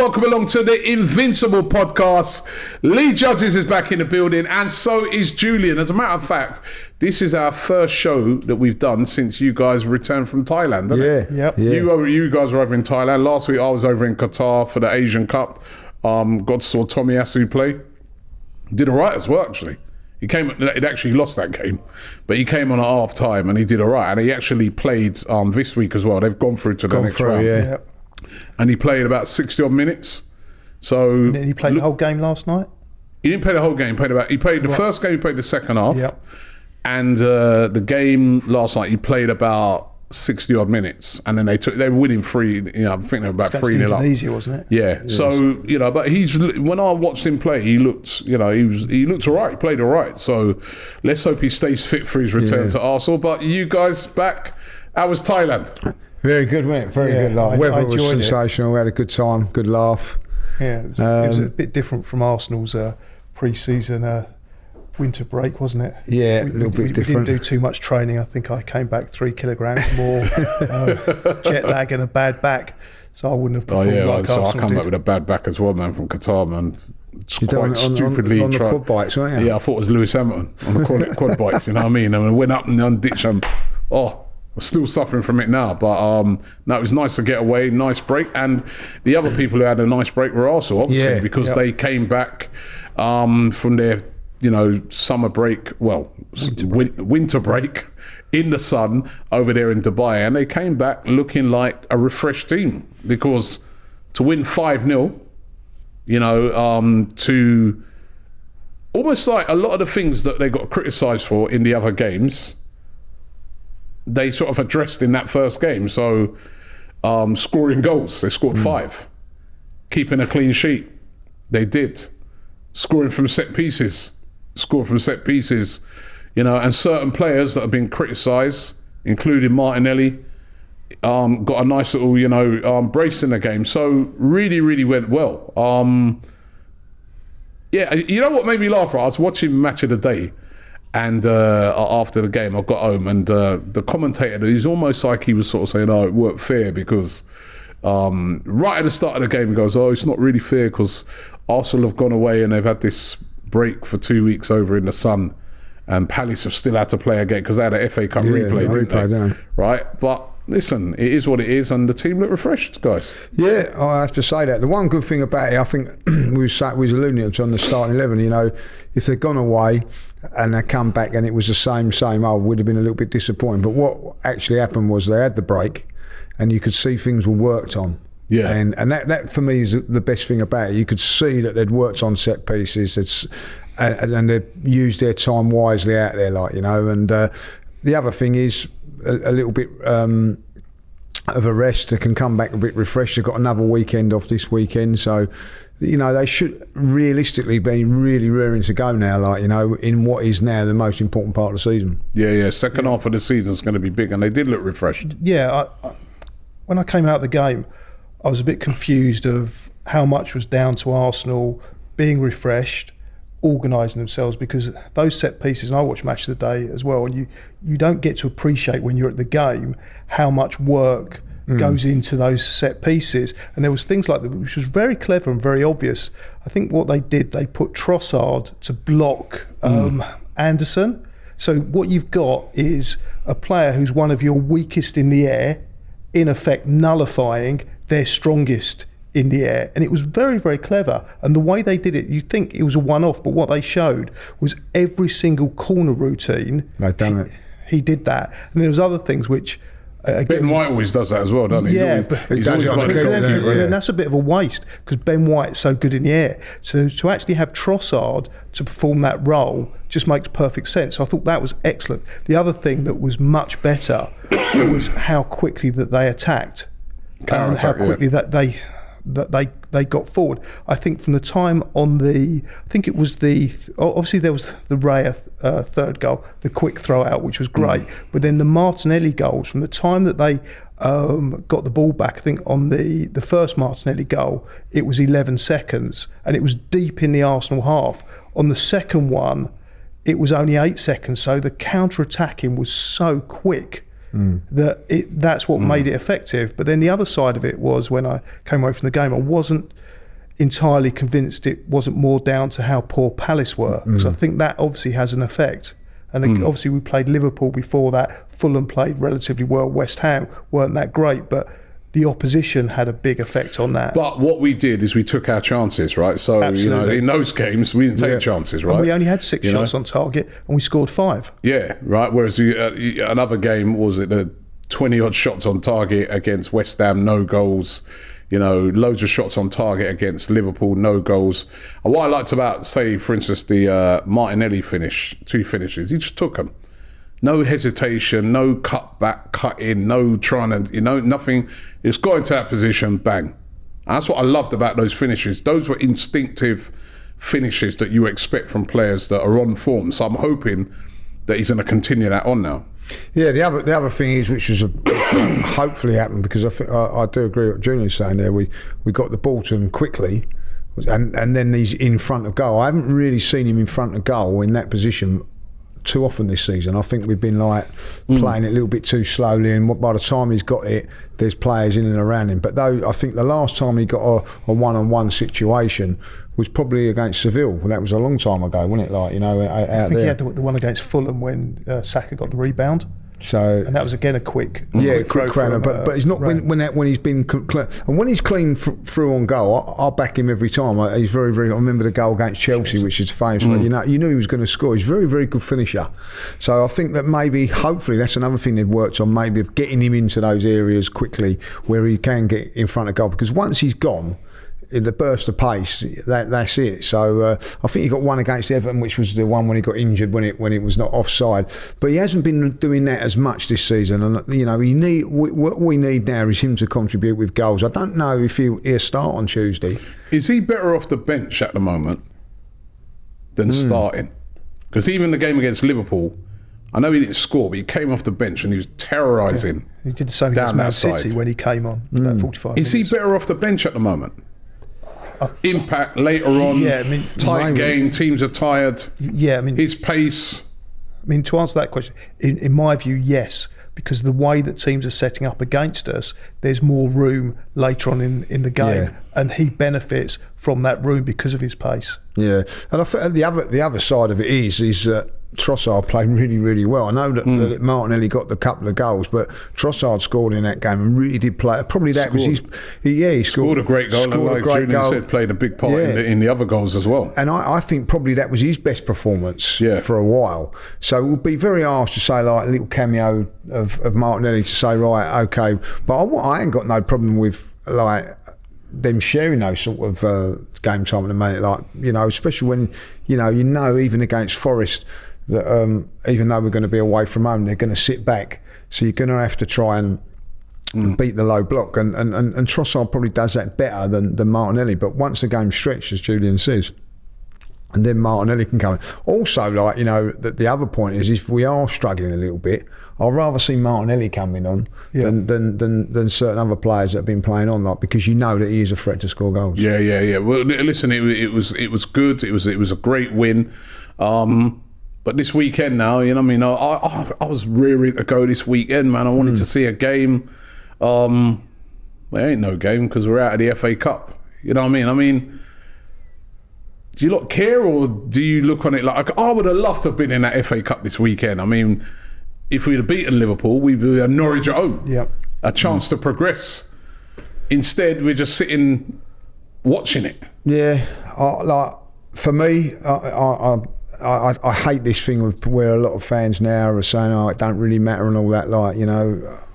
welcome along to the Invincible podcast. Lee Judges is back in the building, and so is Julian. As a matter of fact, this is our first show that we've done since you guys returned from Thailand, isn't it? Yep. Yeah. You guys were over in Thailand. Last week I was over in Qatar for the Asian Cup. Got to saw Tommy Asu play. Did all right as well, actually. It actually lost that game, but he came on at half time and he did all right. And he actually played this week as well. They've gone through to the next round. Yeah. Yep. And he played about 60 odd minutes. So and then he played the whole game last night? He didn't play the whole game. He played the first game, he played the second half. Yep. And the game last night, he played about 60 odd minutes. And then they were winning 3, I think they were about 3-0 up. Indonesia, wasn't it? Yeah. So, but when I watched him play, he looked, he looked all right. He played all right. So let's hope he stays fit for his return to Arsenal. But you guys back, how was Thailand? Very good, mate. Very good. Weather was sensational. We had a good time, good laugh. Yeah, it was a bit different from Arsenal's pre-season winter break, wasn't it? Yeah, a little bit different. We didn't do too much training. I think I came back 3 kilograms more, jet lag and a bad back. So I wouldn't have performed like Arsenal I come back with a bad back as well, man, from Qatar, man. Quite stupidly on the quad bikes, weren't you? Yeah, I thought it was Lewis Hamilton on the quad bikes, you know what I mean? And I went up and unditched them. I'm still suffering from it now, but no, it was nice to get away, nice break. And the other people who had a nice break were also, obviously, because they came back from their, summer break, winter break in the sun over there in Dubai. And they came back looking like a refreshed team, because to win 5-0, to almost like a lot of the things that they got criticised for in the other games, they sort of addressed in that first game. So scoring goals, they scored 5. Keeping a clean sheet, they did. Scored from set pieces, and certain players that have been criticised, including Martinelli, got a nice little, brace in the game. So really, really went well. You know what made me laugh? I was watching Match of the Day, and after the game, I got home, and the commentator, he's almost like he was sort of saying, "Oh, it weren't fair," because right at the start of the game, he goes, "Oh, it's not really fair because Arsenal have gone away and they've had this break for 2 weeks over in the sun, and Palace have still had to play again because they had an FA Cup replay, didn't they? Right? But listen, it is what it is, and the team look refreshed, guys. Yeah, I have to say that. The one good thing about it, I think we was alluding to on the starting 11. If they'd gone away and they come back and it was the same old, would have been a little bit disappointing. But what actually happened was they had the break, and you could see things were worked on. Yeah, and that for me is the best thing about it. You could see that they'd worked on set pieces, and they'd used their time wisely out there, And the other thing is a little bit of a rest. They can come back a bit refreshed. They've got another weekend off this weekend, so they should realistically be really raring to go now. In what is now the most important part of the season. Yeah. Second half of the season is going to be big, and they did look refreshed. Yeah, when I came out of the game, I was a bit confused of how much was down to Arsenal being refreshed, organising themselves, because those set pieces, and I watch Match of the Day as well, and you don't get to appreciate when you're at the game how much work goes into those set pieces. And there was things like that, which was very clever and very obvious. I think what they did, they put Trossard to block Anderson. So what you've got is a player who's one of your weakest in the air, in effect nullifying their strongest in the air. And it was very, very clever. And the way they did it, you think it was a one-off, but what they showed was every single corner routine. They've done it. He did that. And there was other things which... Ben White always does that as well, doesn't he? Yeah, he's always got a and that's a bit of a waste, because Ben White's so good in the air. So to actually have Trossard to perform that role just makes perfect sense. So I thought that was excellent. The other thing that was much better was how quickly that they attacked. And how quickly that they got forward. I think from the time obviously there was the Raya third goal, the quick throw out, which was great. But then the Martinelli goals, from the time that they got the ball back, I think on the first Martinelli goal, it was 11 seconds, and it was deep in the Arsenal half. On the second one, it was only 8 seconds. So the counter-attacking was so quick. That's what made it effective. But then the other side of it was when I came away from the game, I wasn't entirely convinced it wasn't more down to how poor Palace were, because I think that obviously has an effect. And obviously we played Liverpool before that. Fulham played relatively well. West Ham weren't that great, but the opposition had a big effect on that. But what we did is we took our chances, right? So, Absolutely. in those games, we didn't take chances, right? And we only had 6 shots on target and we scored 5. Yeah, right. Whereas another game, was it the 20-odd shots on target against West Ham, no goals. Loads of shots on target against Liverpool, no goals. And what I liked about, say, for instance, the Martinelli 2 finishes, he just took them. No hesitation, no cut back, cut in, no trying to, nothing. It's got into that position, bang. And that's what I loved about those finishes. Those were instinctive finishes that you expect from players that are on form. So I'm hoping that he's going to continue that on now. Yeah, the other thing is, which was hopefully happened, because I do agree with what Julian's saying there. We got the ball to him quickly, and then he's in front of goal. I haven't really seen him in front of goal in that position too often this season. I think we've been playing it a little bit too slowly, and by the time he's got it, there's players in and around him. But though I think the last time he got a one-on-one situation was probably against Seville. Well, that was a long time ago, wasn't it? I think he had the one against Fulham when Saka got the rebound. So, and that was again a quick crowner, but he's not when he's been and when he's clean through on goal. I'll back him every time. He's very, very. I remember the goal against Chelsea, which is famous. But you knew he was going to score. He's a very, very good finisher. So I think that hopefully, that's another thing they've worked on, maybe of getting him into those areas quickly where he can get in front of goal. Because once he's gone, in the burst of pace, that's it. So I think he got one against Everton, which was the one when he got injured when it was not offside. But he hasn't been doing that as much this season, and what we need now is him to contribute with goals. I don't know if he'll start on Tuesday. Is he better off the bench at the moment than starting? Because even the game against Liverpool, I know he didn't score, but he came off the bench and he was terrorising. Yeah. He did the same against Man City when he came on for about 45 minutes. Is he better off the bench at the moment? Impact later on, tight game, teams are tired. Yeah, his pace. To answer that question, in my view, yes, because the way that teams are setting up against us, there's more room later on in the game, and he benefits from that room because of his pace. Yeah, and I think the other side of it is Trossard played really, really well. I know that Martinelli got the couple of goals, but Trossard scored in that game and really did play. Probably that was his. He scored a great goal, and like Julian said, played a big part in the other goals as well. And I think probably that was his best performance for a while. So it would be very harsh to say a little cameo of Martinelli to say, right, okay. But I ain't got no problem with them sharing those sort of game time at the minute, especially when even against Forest, that even though we're going to be away from home, they're going to sit back, so you're going to have to try and beat the low block, and Trossard probably does that better than Martinelli. But once the game's stretched, as Julian says, and then Martinelli can come in. Also, the other point is, if we are struggling a little bit, I'd rather see Martinelli coming on than certain other players that have been playing on, because you know that he is a threat to score goals. Yeah. Well, listen, it was good. It was a great win. But this weekend now, I was rearing to go this weekend, man. I wanted to see a game. There ain't no game because we're out of the FA Cup. You know what I mean? Do you lot care, or do you look on it like, I would have loved to have been in that FA Cup this weekend? I mean, if we'd have beaten Liverpool, we'd be at Norwich at home. A chance to progress. Instead, we're just sitting watching it. Yeah, for me, I hate this thing of where a lot of fans now are saying, it don't really matter and all that.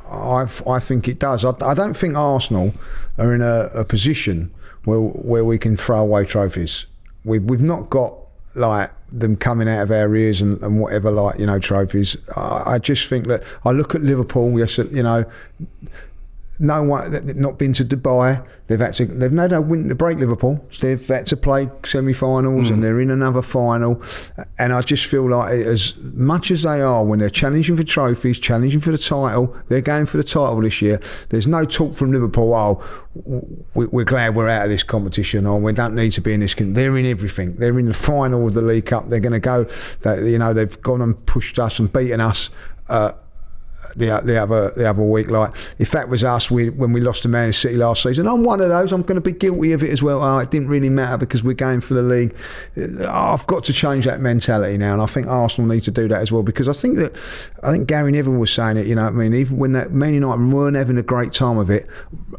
I think it does. I don't think Arsenal are in a position where we can throw away trophies. We've not got them coming out of our ears and whatever trophies. I just think that I look at Liverpool. Yes, no one not been to Dubai. They've no win to break Liverpool. They've had to play semi-finals and they're in another final. And I just feel like as much as they are, when they're challenging for trophies, challenging for the title, they're going for the title this year. There's no talk from Liverpool, we're glad we're out of this competition, or we don't need to be in this. They're in everything. They're in the final of the League Cup. They're going to go. They've gone and pushed us and beaten us the other week. Like, if that was us when we lost to Man City last season, I'm one of those. I'm going to be guilty of it as well. Oh, it didn't really matter because we're going for the league. I've got to change that mentality now, and I think Arsenal need to do that as well, because I think Gary Neville was saying it. You know what I mean? Even when that Man United weren't having a great time of it,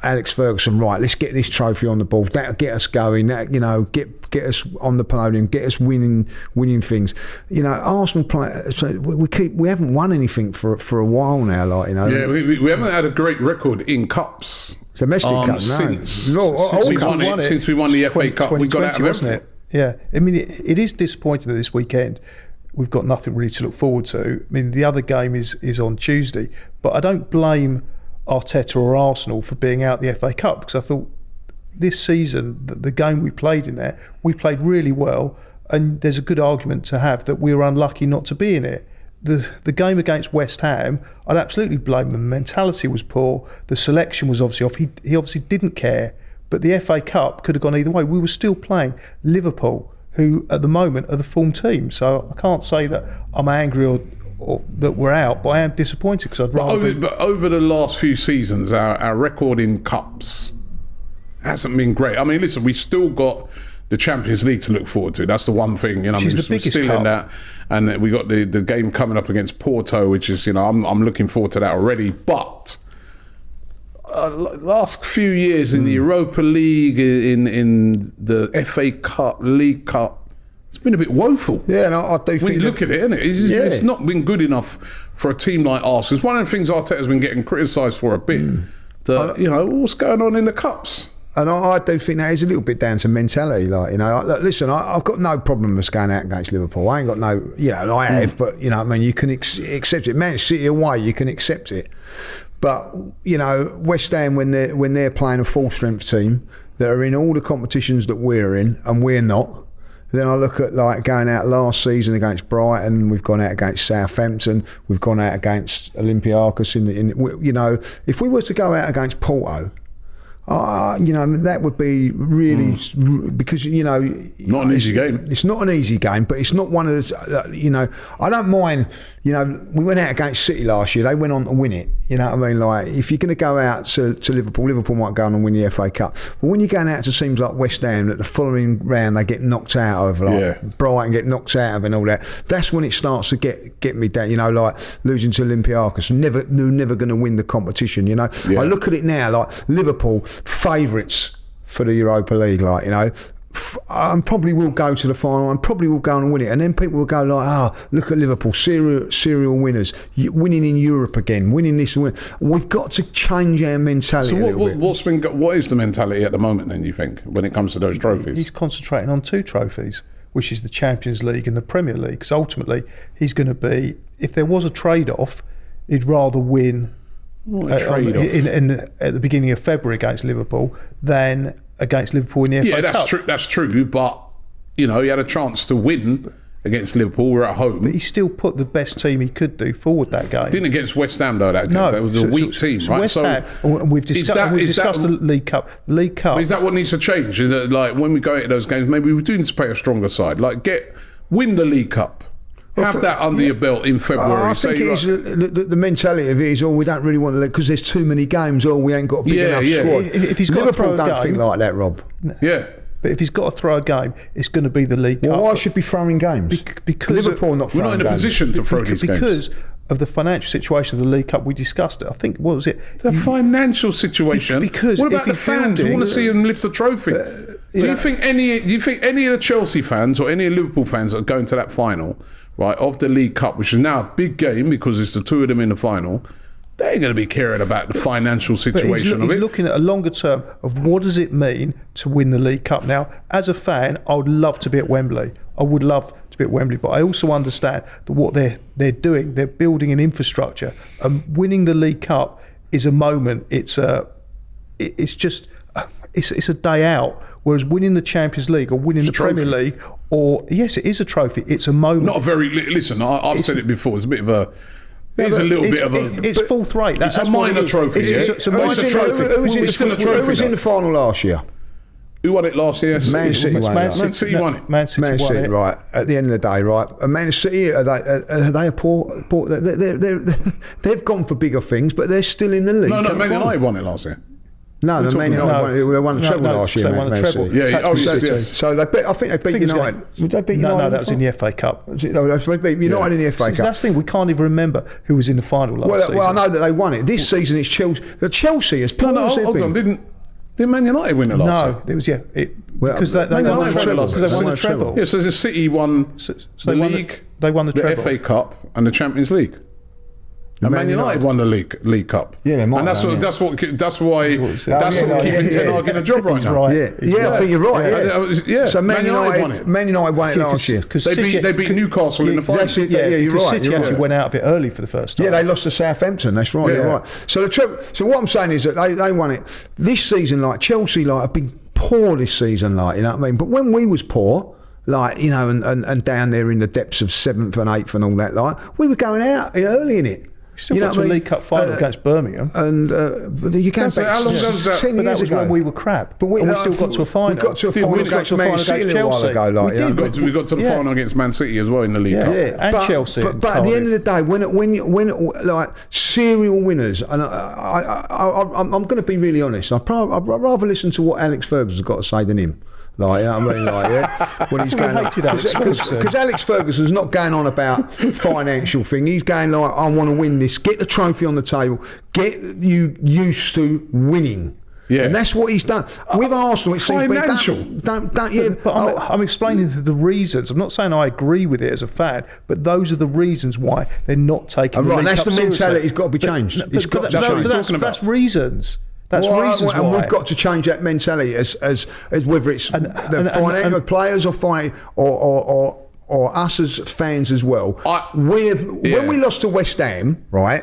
Alex Ferguson, right? Let's get this trophy on the board. That'll get us going. That, you know, get us on the podium, get us winning things. You know, Arsenal play. So we haven't won anything for a while now. Like, you know, yeah, we haven't had a great record in cups. Domestic cup, no. Since we won the FA Cup, we got out of everything. Yeah, I mean, it is disappointing that this weekend we've got nothing really to look forward to. I mean, the other game is on Tuesday, but I don't blame Arteta or Arsenal for being out the FA Cup, because I thought this season, the game we played in there, we played really well, and there's a good argument to have that we were unlucky not to be in it. The game against West Ham, I'd absolutely blame them. The mentality was poor. The selection was obviously off. He obviously didn't care. But the FA Cup could have gone either way. We were still playing Liverpool, who at the moment are the form team. So I can't say that I'm angry or that we're out, but I am disappointed, because I'd rather. But over the last few seasons, our record in cups hasn't been great. I mean, listen, we still got the Champions League to look forward to. That's the one thing, you know. Which is the biggest cup. In that, and we got the game coming up against Porto, which is, you know, I'm looking forward to that already. But last few years in the Europa League, in the FA Cup, League Cup, it's been a bit woeful. Yeah, and I do think when you look at it, isn't it? It's not been good enough for a team like Arsenal. It's one of the things Arteta's been getting criticised for a bit. That, you know, what's going on in the cups. And I do think that is a little bit down to mentality. Like, you know, listen, I've got no problem with us going out against Liverpool. I ain't got no, you know, I have, but, you know, I mean, you can accept it. Man City away, you can accept it. But, you know, West Ham, when they're playing a full strength team that are in all the competitions that we're in and we're not, then I look at, like, going out last season against Brighton, we've gone out against Southampton, we've gone out against Olympiacos. You know, if we were to go out against Porto, you know, that would be really, because, you know, not an easy game. It's not an easy game, but it's not one of those, you know, I don't mind, you know, we went out against City last year, they went on to win it, you know what I mean? Like, if you're going to go out to Liverpool might go on and win the FA Cup, but when you're going out to teams like West Ham, that the following round they get knocked out of, like Brighton get knocked out of and all that, that's when it starts to get me down, you know, like losing to Olympiacos, they're never going to win the competition, you know. I look at it now, like Liverpool, favourites for the Europa League, like, you know, and probably will go to the final and probably will go and win it, and then people will go like, oh, look at Liverpool, serial winners, winning in Europe again, winning this and win. We've got to change our mentality. So what is the mentality at the moment then, you think, when it comes to those trophies? He's concentrating on two trophies, which is the Champions League and the Premier League, because ultimately he's going to be, if there was a trade-off, he'd rather win at the beginning of February against Liverpool than against Liverpool in the FA Cup. Yeah, that's true. But, you know, he had a chance to win against Liverpool. We're at home. But he still put the best team he could do forward that game. Didn't against West Ham, though. That was a weak team, right? West Ham, and we've discussed the League Cup. League Cup. Is that what needs to change? Is that, like, when we go into those games, maybe we do need to play a stronger side. Like, win the League Cup. Have that under your belt in February. I think the mentality of it is, we don't really want to, because there's too many games, we ain't got a big enough squad. If he's got Liverpool to throw a game, think like that, Rob. Yeah. But if he's got to throw a game, it's going to be the League Cup. Why should be throwing games? Because Liverpool not throwing games. We're not in a position to throw these games. Because of the financial situation of the League Cup, we discussed it. I think, what was it? The financial situation? Because what about the fans? We want to see them lift a trophy. Do you think any of the Chelsea fans or any of the Liverpool fans that are going to that final, right, of the League Cup, which is now a big game because it's the two of them in the final, they ain't going to be caring about the financial situation of it. He's looking at a longer term of what does it mean to win the League Cup. Now, as a fan, I would love to be at Wembley. I would love to be at Wembley, but I also understand that what they're doing, they're building an infrastructure. Winning the League Cup is a moment. It's a day out. Whereas winning the Champions League or winning the Premier League, yes, it is a trophy. It's a moment. Not a very. Listen, I've said it before. It's a bit of a. It's fourth rate. It's a minor trophy. It's a minor trophy. Who was in the final last year? Who won it last year? Man City won it. Man City won it. Man City Man won City, it. right? At the end of the day, right? Man City, are they a poor? They've gone for bigger things, but they're still in the league. No, Man United won it last year. No, the Man United won the treble last year. They won the treble. Yeah, yes. So they beat, I think they beat United. Would they beat United? No, that was in the FA Cup. No, they beat United in the FA Cup. That's the thing, we can't even remember who was in the final last season. Well, I know that they won it. This season it's Chelsea. Chelsea has No, hold on. Didn't Man United win it last year? No, it was because they won the treble. Yeah, so the City won the league, they won the treble. FA Cup, and the Champions League. And Man United won the League Cup. Yeah, and that's why keeping Ten Hag in a job right now. Right. Yeah, I think you're right. Yeah. So Man United won it last year. They beat Newcastle in the final. Yeah, you're right. City actually went out a bit early for the first time. Yeah, they lost to Southampton. That's right. You're right. So what I'm saying is that they won it this season. Like Chelsea, have been poor this season. You know what I mean? But when we was poor, and down there in the depths of 7th and 8th and all that, we were going out early in it. Still got to a League Cup final against Birmingham. And you can't back how long does that? 10 But that years was ago. when we were crap. But we still got to a final. We got to a final against Man City a little while ago. We got to the final against Man City as well in the League Cup. Yeah, and Chelsea. But at the end of the day, when serial winners, and I'm going to be really honest, I'd rather listen to what Alex Ferguson's got to say than him. When he's going, because Alex Ferguson's not going on about financial thing. He's going like, I want to win this. Get the trophy on the table. Get you used to winning. Yeah, and that's what he's done with Arsenal. It seems financial. But I'm explaining the reasons. I'm not saying I agree with it as a fan, but those are the reasons why they're not taking. Right, that's the seriously. mentality's got to be changed. That's reasons. That's reasons why. And we've got to change that mentality as whether it's the financial players or us as fans as well. When we lost to West Ham, right?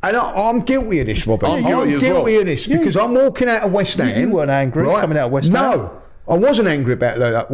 And I'm guilty of this, Robert. I'm guilty of this because I'm walking out of West Ham. You weren't angry coming out of West Ham. No, I wasn't angry about that.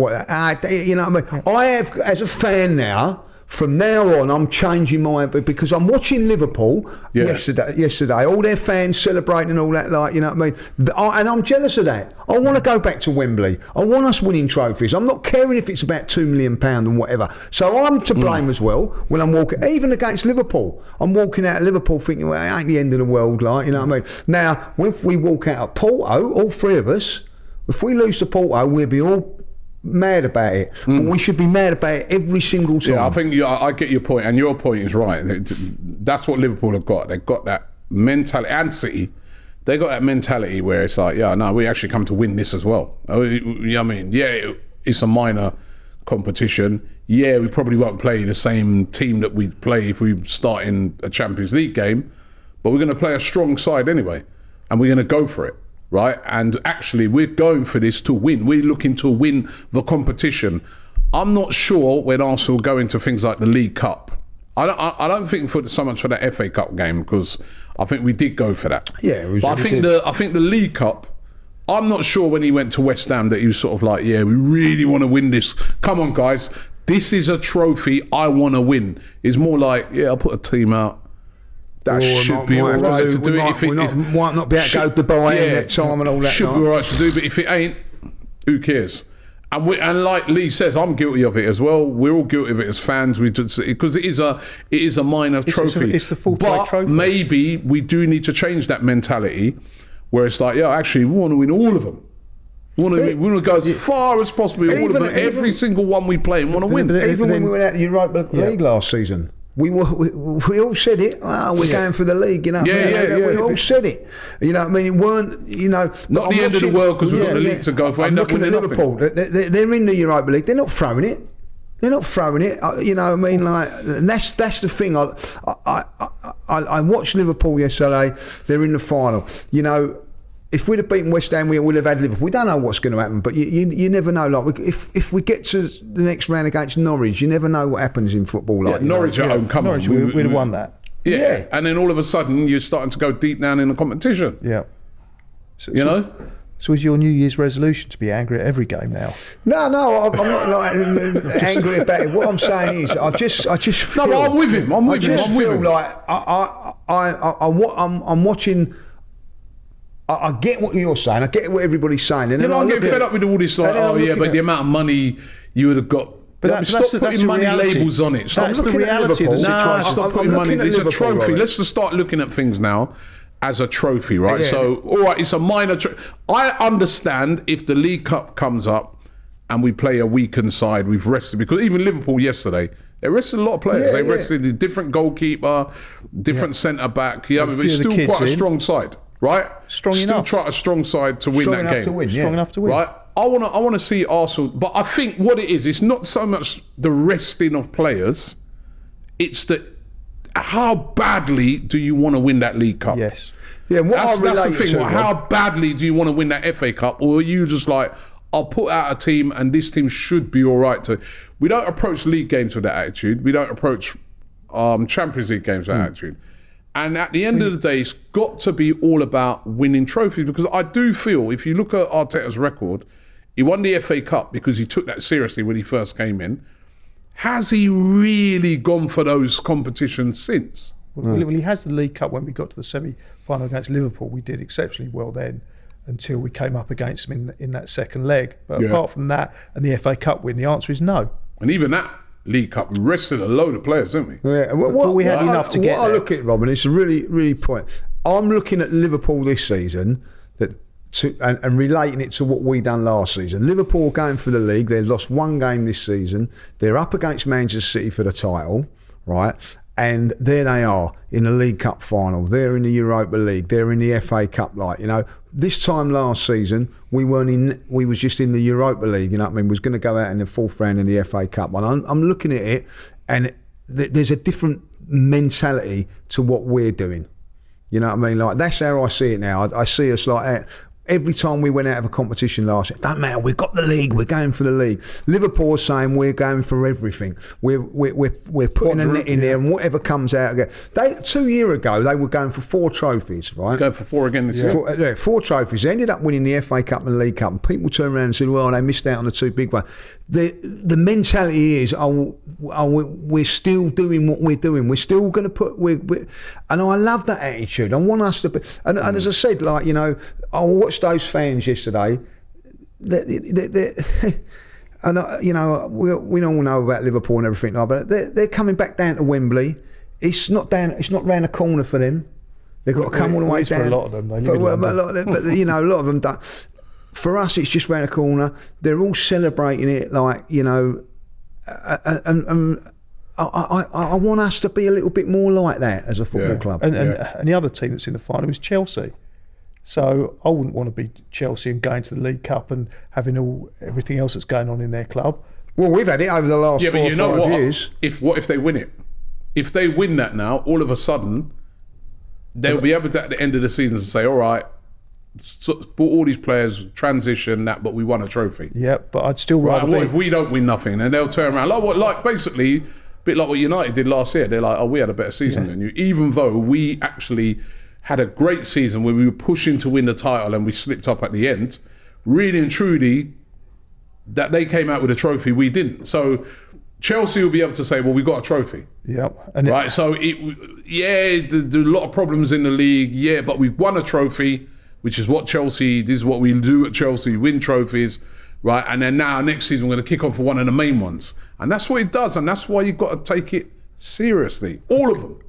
You know what I mean? I have, as a fan now. From now on, I'm changing my because I'm watching Liverpool yesterday. All their fans celebrating and all that, you know what I mean? And I'm jealous of that. I want to go back to Wembley. I want us winning trophies. I'm not caring if it's about £2 million and whatever. So I'm to blame as well when I'm walking, even against Liverpool. I'm walking out of Liverpool thinking, well, it ain't the end of the world, you know what I mean? Now, if we walk out of Porto, all three of us, if we lose to Porto, we'll be all mad about it, but we should be mad about it every single time. Yeah, I think I get your point, and your point is right. That's what Liverpool have got. They've got that mentality, and City. They got that mentality where it's like, we actually come to win this as well. You know what I mean? Yeah, it's a minor competition. Yeah, we probably won't play the same team that we play if we start in a Champions League game, but we're going to play a strong side anyway, and we're going to go for it. Right, and actually we're going for this to win. We're looking to win the competition. I'm not sure when Arsenal go into things like the League Cup. I don't think so much for the FA Cup game, because I think we did go for that. Yeah, but I think the League Cup. I'm not sure when he went to West Ham that he was sort of like, we really want to win this. Come on, guys, this is a trophy I want to win. It's more like, I'll put a team out. That should be all right to do it. We might not be able to go to Dubai in that time and all that. Should be all right to do, but if it ain't, who cares? And like Lee says, I'm guilty of it as well. We're all guilty of it as fans. Because it is a minor trophy. It's the full-flight trophy. Maybe we do need to change that mentality, where it's like, actually, we want to win all of them. We want to go as far as possible. All of them, every single one we play, and want to win. Even when we went out to the Europa League last season. We all said it. We're going for the league, you know. We all said it. You know what I mean? It weren't, not the end of the world because we've got the league to go for. I'm looking at Liverpool. They're in the Europa League. They're not throwing it. You know what I mean? And that's the thing. I watched Liverpool yesterday. They're in the final. If we'd have beaten West Ham, we would have had Liverpool. We don't know what's going to happen, but you never know. Like if we get to the next round against Norwich, you never know what happens in football. Norwich at home, come on, we'd have won that. Yeah, and then all of a sudden you're starting to go deep down in the competition. Yeah, So is your New Year's resolution to be angry at every game now? No, I'm not angry about it. What I'm saying is, I just feel. No, I'm with him. I'm watching. I get what you're saying. I get what everybody's saying. And You know, I'm getting fed up with all this, like, but the amount of money you would have got. But stop putting money labels on it. Stop That's the looking at reality of the Liverpool. situation. Stop putting money. It's a trophy. Let's just start looking at things now as a trophy, right? Yeah. So, all right, it's a minor. I understand if the League Cup comes up and we play a weakened side, we've rested, because even Liverpool yesterday, they rested a lot of players. They rested a different goalkeeper, different centre back. Yeah, but it's still quite a strong side, right? Strong enough. Still try a strong side to win that game. Strong enough to win. Right? I want to see Arsenal, but I think what it is, it's not so much the resting of players, it's the how badly do you want to win that League Cup? Yes. Yeah, and That's the thing. How badly do you want to win that FA Cup? Or are you just like, I'll put out a team and this team should be all right to... We don't approach league games with that attitude. We don't approach Champions League games with that attitude. And at the end of the day, it's got to be all about winning trophies, because I do feel, if you look at Arteta's record, he won the FA Cup because he took that seriously when he first came in. Has he really gone for those competitions since? Well, he has the League Cup. When we got to the semi-final against Liverpool, we did exceptionally well then, until we came up against them in that second leg. But apart from that and the FA Cup win, the answer is no. And even that League Cup, we rested a load of players, didn't we? Yeah, but we had enough to get there. What I look at, Robin, it's a really point. I'm looking at Liverpool this season and relating it to what we done last season. Liverpool going for the league. They've lost one game this season. They're up against Manchester City for the title, right? And there they are in the League Cup final. They're in the Europa League. They're in the FA Cup. Like, you know, this time last season, we was just in the Europa League. You know what I mean? We was going to go out in the fourth round in the FA Cup. And I'm looking at it, and there's a different mentality to what we're doing. You know what I mean? Like, that's how I see it now. I see us like every time we went out of a competition last year, don't matter, we've got the league, we're going for the league. Liverpool are saying we're going for everything. We're putting a net in there, and whatever comes out again. 2 years ago, they were going for 4 trophies, right? Going for 4 again this year. 4 trophies. They ended up winning the FA Cup and the League Cup, and people turned around and said, well, they missed out on the 2 big ones. The mentality is, we're still doing what we're doing. We're still going to put... and I love that attitude. I want us to be... And as I said, like, you know, I watched those fans yesterday. And you know, we all know about Liverpool and everything, but they're coming back down to Wembley. It's not round the corner for them. They've got to come all the way down. For a lot of them, they live in London. But you know, a lot of them don't. For us, it's just round the corner. They're all celebrating it, like, you know, and I want us to be a little bit more like that as a football club. And the other team that's in the final is Chelsea. So I wouldn't want to be Chelsea and going to the League Cup and having everything else that's going on in their club. Well, we've had it over the last 4 or 5 years. What if they win it? If they win that now, all of a sudden, they'll be able to, at the end of the season, say, all right, bought all these players, transition that, but we won a trophy. Yeah, but I'd still rather what if we don't win nothing? And they'll turn around, like basically, a bit like what United did last year. They're like, oh, we had a better season than you, even though we actually had a great season where we were pushing to win the title and we slipped up at the end. Really and truly, that they came out with a trophy, we didn't. So Chelsea will be able to say, well, we got a trophy. Yeah. Right, so there's a lot of problems in the league, but we've won a trophy, which is what Chelsea, this is what we do at Chelsea, win trophies, right? And then now, next season, we're going to kick on for one of the main ones. And that's what it does, and that's why you've got to take it seriously, all of them.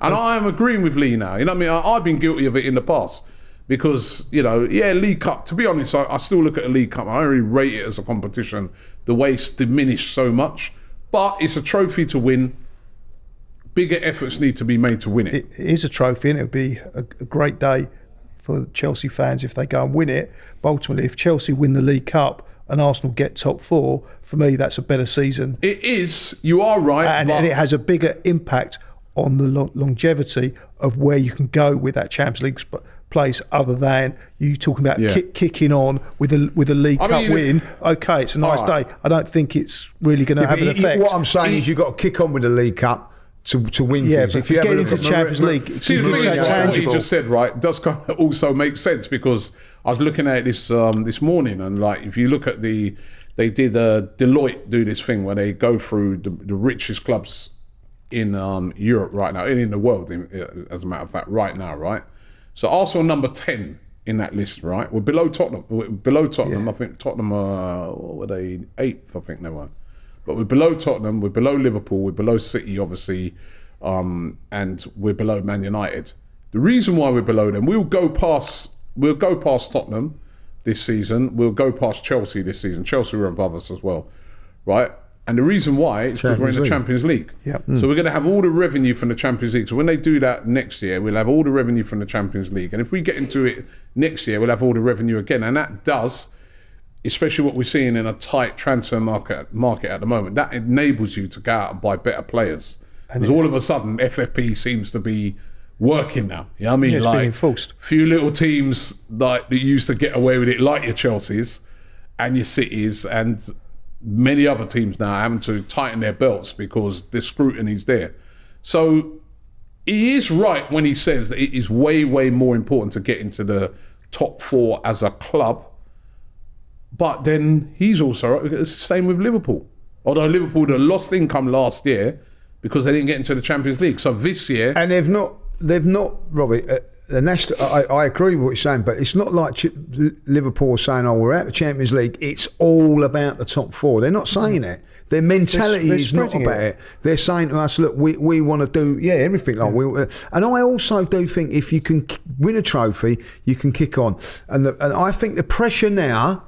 And I am agreeing with Lee now. You know what I mean? I've been guilty of it in the past because, you know, League Cup, to be honest, I still look at a League Cup. I don't really rate it as a competition, the way it's diminished so much. But it's a trophy to win. Bigger efforts need to be made to win it. It is a trophy, and it would be a great day for Chelsea fans if they go and win it. But ultimately, if Chelsea win the League Cup and Arsenal get top 4, for me, that's a better season. It is. You are right. And it has a bigger impact on the longevity of where you can go with that Champions League place, other than you talking about kicking on with a League Cup win. Okay, it's a nice day. I don't think it's really going to have an effect. What I'm saying is you've got to kick on with the League Cup to win things. But if you get into the Champions League, see, the thing is, what you just said, right, does kind of also make sense, because I was looking at it this morning, and like, if you look at they did Deloitte do this thing where they go through the richest clubs in Europe right now, and in the world, as a matter of fact, right now, right? So Arsenal number 10 in that list, right? We're below Tottenham. I think Tottenham are, what were they, 8th, I think they were. But we're below Tottenham, we're below Liverpool, we're below City, obviously, and we're below Man United. The reason why we're below them, we'll go past Tottenham this season, we'll go past Chelsea this season. Chelsea were above us as well, right? And the reason why is because we're in the Champions League. Yep. So we're going to have all the revenue from the Champions League. So when they do that next year, we'll have all the revenue from the Champions League. And if we get into it next year, we'll have all the revenue again. And that does, especially what we're seeing in a tight transfer market at the moment, that enables you to go out and buy better players. Because all of a sudden, FFP seems to be working now. You know what I mean? Yeah, it's being enforced. Few little teams like that used to get away with it, like your Chelseas and your Cities and many other teams now having to tighten their belts because the scrutiny's there. So he is right when he says that it is way, way more important to get into the top 4 as a club. But then he's also right. It's the same with Liverpool. Although Liverpool had lost income last year because they didn't get into the Champions League. So this year... And they've not, Robbie, I agree with what you're saying, but it's not like Liverpool saying, we're out of the Champions League. It's all about the top 4. They're not saying it. Their mentality is not about it. They're saying to us, look, we want to do, everything. And I also do think if you can win a trophy, you can kick on. And I think the pressure now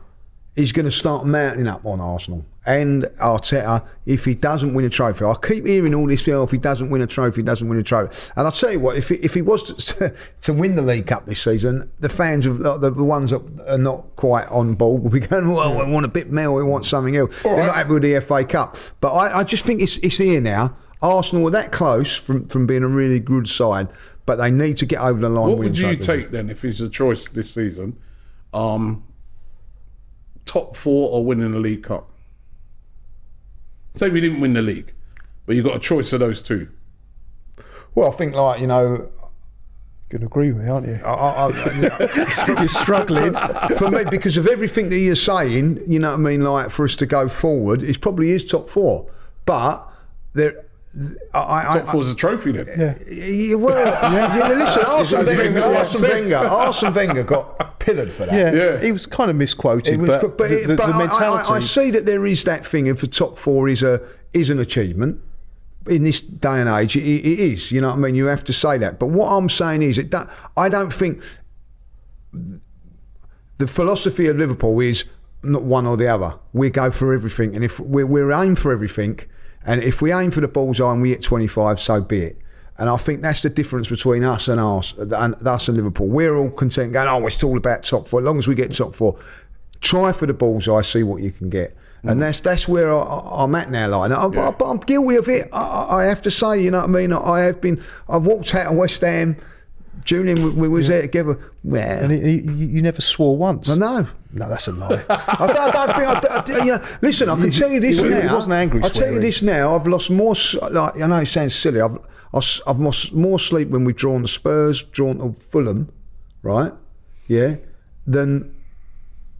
is going to start mounting up on Arsenal and Arteta if he doesn't win a trophy. I keep hearing all this, if he doesn't win a trophy, And I'll tell you what, if he was to win the League Cup this season, the fans, the ones that are not quite on board, will be going, well, we want a bit more, we want something else. They're not happy with the FA Cup. But I just think it's here now. Arsenal are that close from being a really good side, but they need to get over the line. What would you take then if it's a choice this season? Top 4 or winning the League Cup? Say we didn't win the league, but you've got a choice of those two. Well, I think you can agree with me, aren't you? You're struggling. For me, because of everything that you're saying, you know what I mean, like for us to go forward, it probably is top 4. But there... top 4's a trophy then. Listen, Arsene Wenger got pillared for that. Yeah. He was kind of misquoted, but the mentality. I see that there is that thing. If the top 4 is an achievement in this day and age, it is. You know what I mean? You have to say that. But what I'm saying is, I don't think the philosophy of Liverpool is not one or the other. We go for everything, and if we're aim for everything. And if we aim for the bullseye and we hit 25, so be it. And I think that's the difference between us and Liverpool. We're all content going, it's all about top 4. As long as we get top 4, try for the bullseye, see what you can get. And that's where I'm at now. But I'm guilty of it. I have to say, you know what I mean? I've walked out of West Ham. Julian, we was there together. And you never swore once. No, that's a lie. I don't think. Listen, I can tell you this now. He wasn't angry. I'll tell you this now. I've lost more. I know it sounds silly. I've lost more sleep when we've drawn the Spurs, drawn to Fulham, right? Yeah, than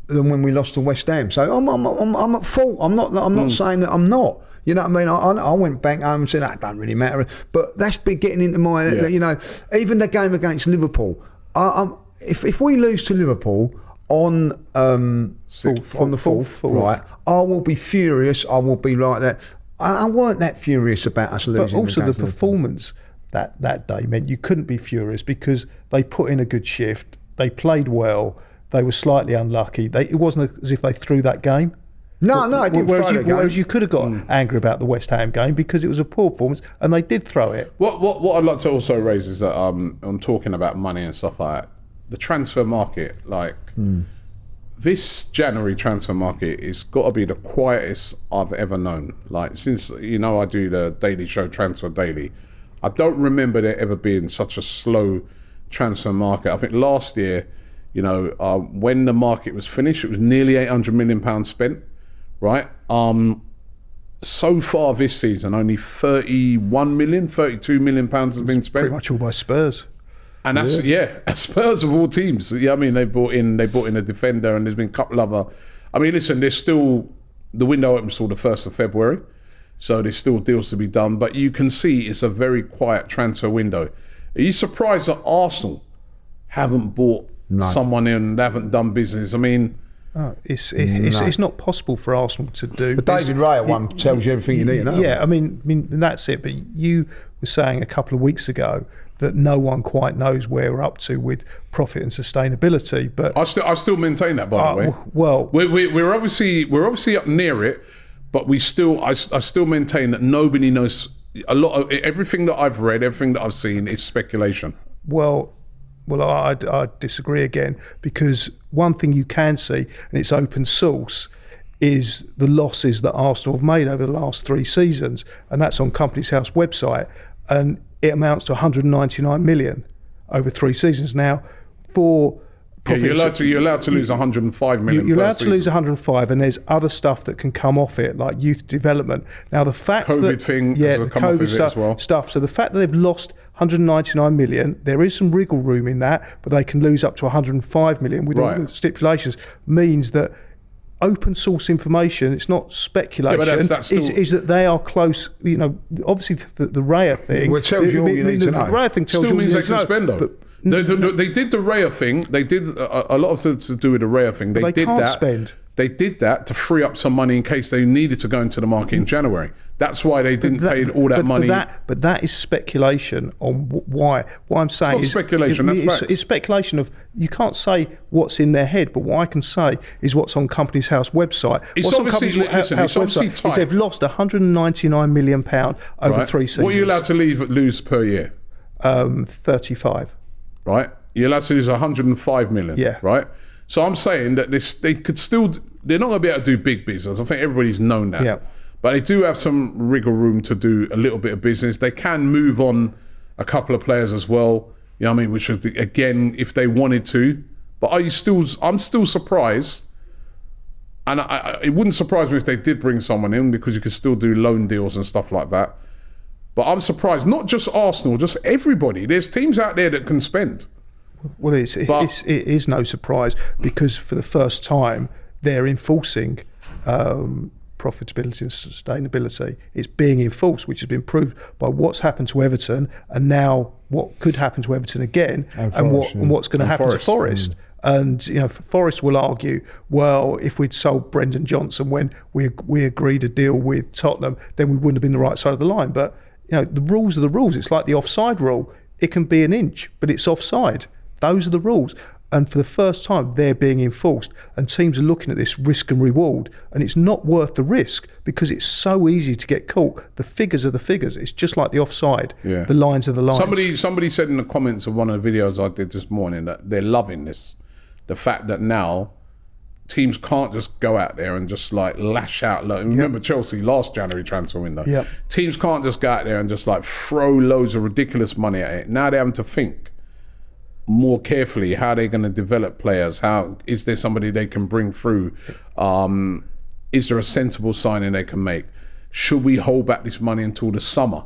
when we lost to West Ham. So I'm at fault. I'm not saying that I'm not. You know what I mean? I went back home and said, that don't really matter. But that's been getting into my, even the game against Liverpool. If we lose to Liverpool on the 4th, right, I will be furious. I will be like that. I weren't that furious about us losing. But also the performance that day meant you couldn't be furious because they put in a good shift. They played well. They were slightly unlucky. It wasn't as if they threw that game. No, I didn't throw the game. Whereas you could have got angry about the West Ham game because it was a poor performance and they did throw it. What I'd like to also raise is that I'm talking about money and stuff like that. The transfer market, this January transfer market is got to be the quietest I've ever known. Like since I do the daily show Transfer Daily, I don't remember there ever being such a slow transfer market. I think last year, when the market was finished, it was nearly £800 million spent. Right. So far this season, only 32 million pounds has been spent. Pretty much all by Spurs. And that's Spurs of all teams. Yeah, I mean they brought in a defender, and there's been a couple other. I mean, listen, there's still the window opens till the 1st of February, so there's still deals to be done. But you can see it's a very quiet transfer window. Are you surprised that Arsenal haven't bought someone in. They haven't done business. I mean, it's not possible for Arsenal to do. But David Ray at one tells you everything you need to know. Yeah, I mean that's it. But you were saying a couple of weeks ago that no one quite knows where we're up to with profit and sustainability. But I still maintain that, by the way. Well, we're obviously up near it, but I still maintain that nobody knows. A lot of everything that I've read, everything that I've seen is speculation. Well, I disagree again, because one thing you can see, and it's open source, is the losses that Arsenal have made over the last 3 seasons, and that's on Companies House website, and it amounts to 199 million over 3 seasons. Now, for you're allowed to lose 105 million. You're allowed to lose 105, and there's other stuff that can come off it, like youth development. Now, the fact COVID thing, the COVID stuff. So the fact that they've lost 199 million, there is some wriggle room in that, but they can lose up to 105 million with all the stipulations. Means that open source information, it's not speculation, that's is that they are close. You know, obviously the Raya thing. Well, it tells you all you need to know. The Raya thing tells still you means all they can spend though. They did the Raya thing. They did a lot of things to do with the Raya thing. They can't spend. They did that to free up some money in case they needed to go into the market in January. That's why they didn't pay all that money. But that is speculation on why. What I'm saying is speculation. It's speculation of, you can't say what's in their head, but what I can say is what's on Companies House website. It's obviously tight. They've lost 199 million £199 over 3 seasons. What are you allowed to lose per year? 35. Right, you're allowed to lose 105 million. Yeah. Right. So I'm saying that they could still. They're not going to be able to do big business. I think everybody's known that. Yeah. But they do have some wriggle room to do a little bit of business. They can move on a couple of players as well. You know what I mean? Which is, again, if they wanted to. But I'm still surprised. And it wouldn't surprise me if they did bring someone in, because you could still do loan deals and stuff like that. But I'm surprised, not just Arsenal, just everybody. There's teams out there that can spend. Well, it is no surprise, because for the first time they're enforcing profitability and sustainability. It's being enforced, which has been proved by what's happened to Everton, and now what could happen to Everton again, and what's going to happen to Forest. And you know, Forest will argue, well, if we'd sold Brendan Johnson when we agreed a deal with Tottenham, then we wouldn't have been the right side of the line. But you know, the rules are the rules. It's like the offside rule. It can be an inch, but it's offside. Those are the rules. And for the first time, they're being enforced. And teams are looking at this risk and reward. And it's not worth the risk, because it's so easy to get caught. The figures are the figures. It's just like the offside. Yeah. The lines are the lines. Somebody said in the comments of one of the videos I did this morning that they're loving this. The fact that now teams can't just go out there and just like lash out. Like, remember Chelsea last January transfer window. Yep. Teams can't just go out there and just like throw loads of ridiculous money at it. Now they're having to think more carefully how they're going to develop players. How is there somebody they can bring through? Is there a sensible signing they can make? Should we hold back this money until the summer?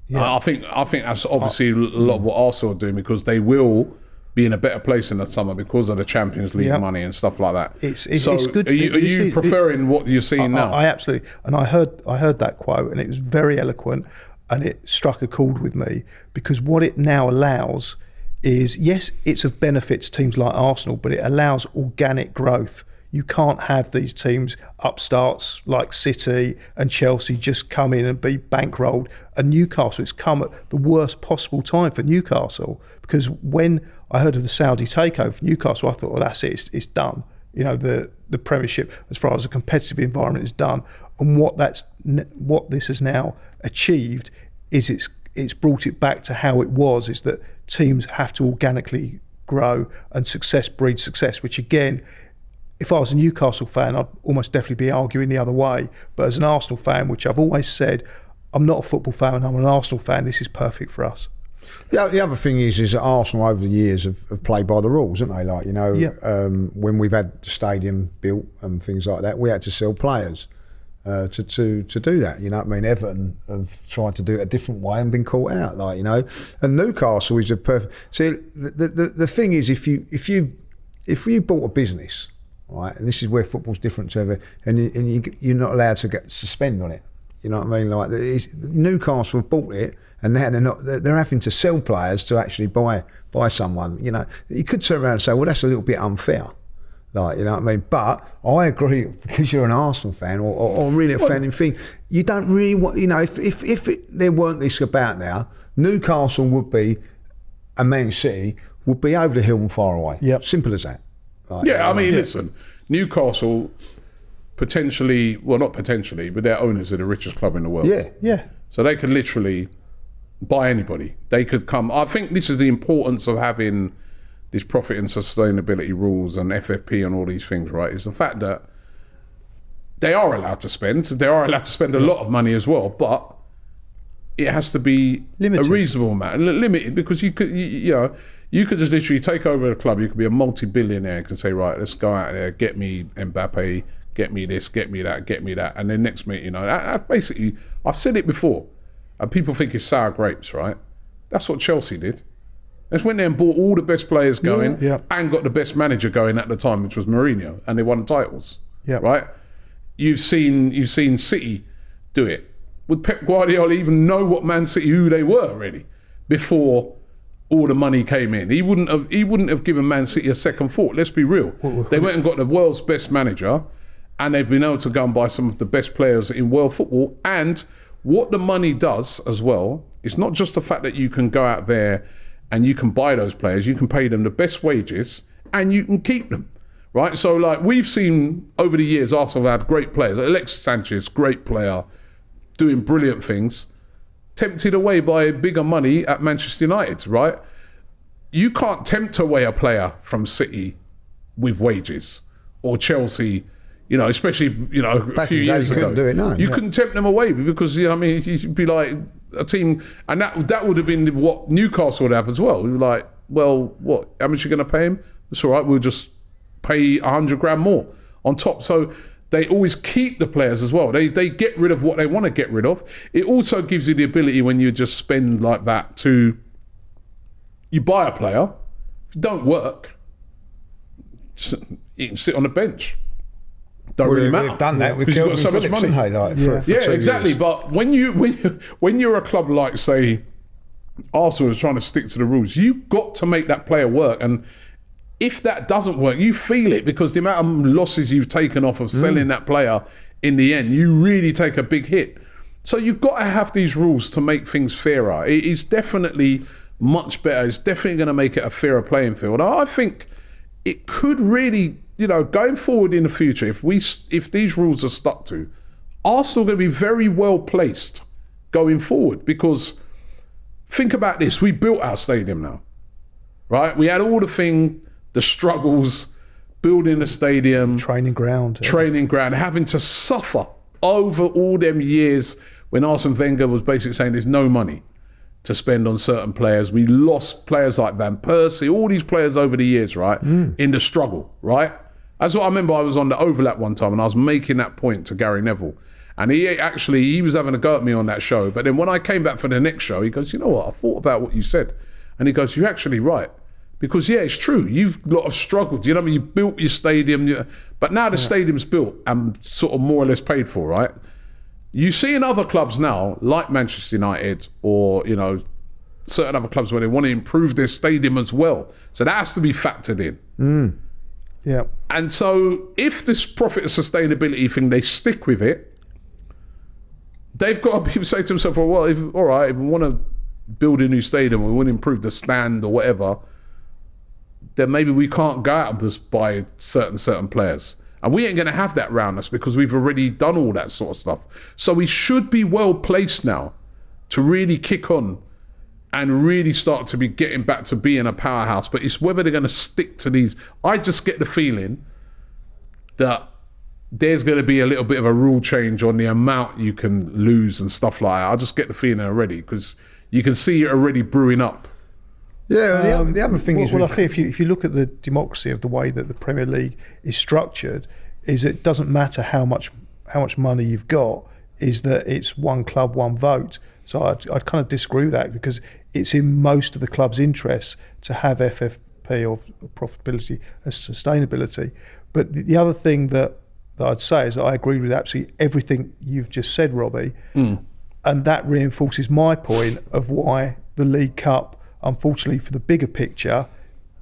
Yeah. I think that's obviously a lot of what Arsenal are doing, because they will be in a better place in the summer because of the Champions League money and stuff like that. It's good. Are you preferring what you're seeing now? I absolutely. And I heard that quote, and it was very eloquent, and it struck a chord with me, because what it now allows is, yes, it's of benefit to teams like Arsenal, but it allows organic growth. You can't have these teams, upstarts like City and Chelsea, just come in and be bankrolled. And Newcastle, it's come at the worst possible time for Newcastle, because when I heard of the Saudi takeover for Newcastle, I thought, well, that's it, it's done. You know, the Premiership, as far as a competitive environment, is done. And what this has now achieved is it's brought it back to how it was, is that teams have to organically grow, and success breeds success, which again, if I was a Newcastle fan, I'd almost definitely be arguing the other way. But as an Arsenal fan, which I've always said, I'm not a football fan, I'm an Arsenal fan, this is perfect for us. Yeah, the other thing is that Arsenal over the years have played by the rules, haven't they? Like, you know, when we've had the stadium built and things like that, we had to sell players to do that. You know what I mean? Everton have tried to do it a different way and been caught out, like, you know. And Newcastle is a perfect. See, the thing is, if you bought a business, right, and this is where football's different to ever, and you're not allowed to get suspend on it. You know what I mean? Like, Newcastle have bought it, and now they're having to sell players to actually buy someone. You know, you could turn around and say, well, that's a little bit unfair. Like, you know what I mean? But I agree, because you're an Arsenal fan or really a fan in thing, you don't really want, you know, if there weren't this about now, Newcastle would be, and Man City would be over the hill and far away. Yep. Simple as that. Like, yeah, I mean, listen, Newcastle potentially, well, not potentially, but their owners are the richest club in the world. Yeah. Yeah. So they can literally buy anybody. They could come. I think this is the importance of having these profit and sustainability rules and FFP and all these things, right? Is the fact that they are allowed to spend. They are allowed to spend a lot of money as well, but it has to be limited. A reasonable amount, limited, because you could just literally take over a club. You could be a multi-billionaire and can say, right, let's go out there, get me Mbappe, get me this, get me that, and then next minute, you know, basically, I've said it before, and people think it's sour grapes, right? That's what Chelsea did. They just went there and bought all the best players going and got the best manager going at the time, which was Mourinho, and they won titles. Yeah. Right? You've seen City do it. Would Pep Guardiola even know what Man City, who they were really, before all the money came in? He wouldn't have given Man City a second thought. Let's be real. They went and got the world's best manager, and they've been able to go and buy some of the best players in world football. And what the money does as well, it's not just the fact that you can go out there and you can buy those players, you can pay them the best wages, and you can keep them, right? So, like, we've seen over the years, Arsenal have had great players. Alexis Sanchez, great player, doing brilliant things, tempted away by bigger money at Manchester United, right? You can't tempt away a player from City with wages, or Chelsea, you know, especially, you know, a few years ago. You couldn't do it, no. You couldn't tempt them away because, you know what I mean, you'd be like a team, and that would have been what Newcastle would have as well. You're like, well, what, how much are you going to pay him? It's all right, we'll just pay 100 grand more on top. So they always keep the players as well. They get rid of what they want to get rid of. It also gives you the ability, when you just spend like that, to, you buy a player, if it don't work, you can sit on the bench. Don't really matter. We've done that because you've got so much money. For exactly. years. But when you're a club like, say, Arsenal is trying to stick to the rules, you've got to make that player work. And if that doesn't work, you feel it, because the amount of losses you've taken off of selling that player, in the end, you really take a big hit. So you've got to have these rules to make things fairer. It is definitely much better. It's definitely going to make it a fairer playing field. I think it could really, you know, going forward in the future, if these rules are stuck to, Arsenal are going to be very well placed going forward, because think about this, we built our stadium now, right? We had all the struggles, building a stadium, training ground, having to suffer over all them years when Arsene Wenger was basically saying there's no money to spend on certain players. We lost players like Van Persie, all these players over the years, right? In the struggle, right? That's what I remember. I was on the Overlap one time and I was making that point to Gary Neville. And he was having a go at me on that show. But then when I came back for the next show, he goes, you know what? I thought about what you said. And he goes, you're actually right. Because, yeah, it's true. You've lot of struggled. You know what I mean? You built your stadium. But now the stadium's built and sort of more or less paid for, right? You see in other clubs now, like Manchester United, or, you know, certain other clubs where they want to improve their stadium as well. So that has to be factored in. Yeah. And so if this profit and sustainability thing, they stick with it, they've got to say to themselves, well, if we want to build a new stadium, we want to improve the stand or whatever, then maybe we can't go out and just buy certain players. And we ain't going to have that around us because we've already done all that sort of stuff. So we should be well placed now to really kick on and really start to be getting back to being a powerhouse. But it's whether they're going to stick to these. I just get the feeling that there's going to be a little bit of a rule change on the amount you can lose and stuff like that. I just get the feeling already, because you can see it already brewing up. Yeah, the other thing is... Well, I think if you look at the democracy of the way that the Premier League is structured, is it doesn't matter how much money you've got, is that it's one club, one vote. So I'd kind of disagree with that, because it's in most of the club's interests to have FFP, or profitability and sustainability. But the other thing that I'd say is that I agree with absolutely everything you've just said, Robbie. And that reinforces my point of why the League Cup, unfortunately for the bigger picture,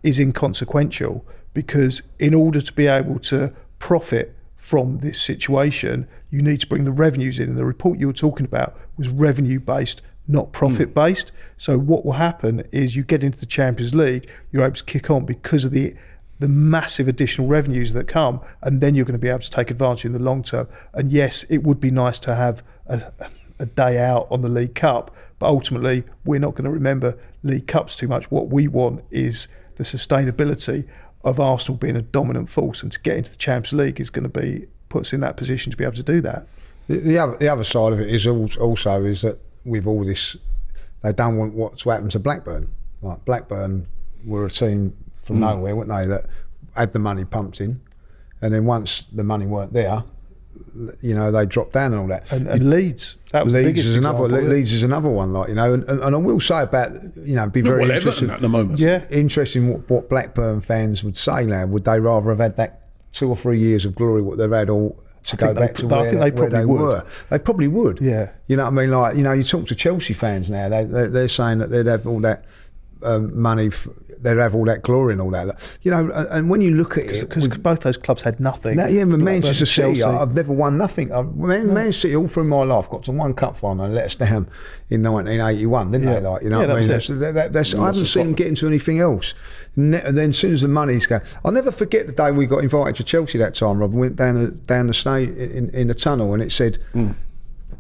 is inconsequential, because in order to be able to profit from this situation, you need to bring the revenues in. And the report you were talking about was revenue based, not profit based. So what will happen is you get into the Champions League, you're able to kick on because of the massive additional revenues that come, and then you're going to be able to take advantage in the long term. And yes, it would be nice to have a day out on the League Cup, but ultimately we're not going to remember League Cups too much. What we want is the sustainability of Arsenal being a dominant force, and to get into the Champions League is going to put us in that position to be able to do that. The other side of it is also is that with all this, they don't want what's happened to Blackburn. Like Blackburn were a team from nowhere, weren't they, that had the money pumped in, and then once the money weren't there, you know, they dropped down and all that. And Leeds, that was the biggest example. Leeds is another one, like, you know, and I will say about, you know, be very interesting at the moment. Yeah, interesting what Blackburn fans would say now. Would they rather have had that 2 or 3 years of glory, what they've had, all to go back to where they were? They probably would. Yeah, you know what I mean? Like, you know, you talk to Chelsea fans now, they're saying that they'd have all that money. They'd have all that glory and all that, you know. And when you look at it, because both those clubs had nothing. Yeah, but Manchester City, I've never won nothing. Man City, all through my life, got to one cup final and let us down in 1981, didn't they? Like, you know what I mean? I haven't seen them get into anything else. And then as soon as the money's going, I'll never forget the day we got invited to Chelsea that time. Rob, went down the state in the tunnel, and it said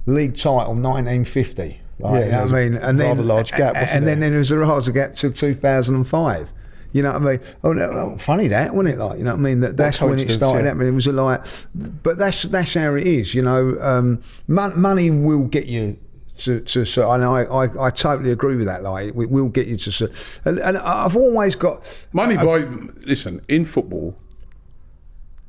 league title 1950. Like, you know what I mean? And then, large gap, and then there was a rather gap to 2005. You know what I mean? Oh, funny that, wasn't it? Like, you know what I mean? That's when it started happening. It was like, but that's how it is. You know, money will get you to and I totally agree with that. Like, it will get you to. And I've always got money. Listen, in football,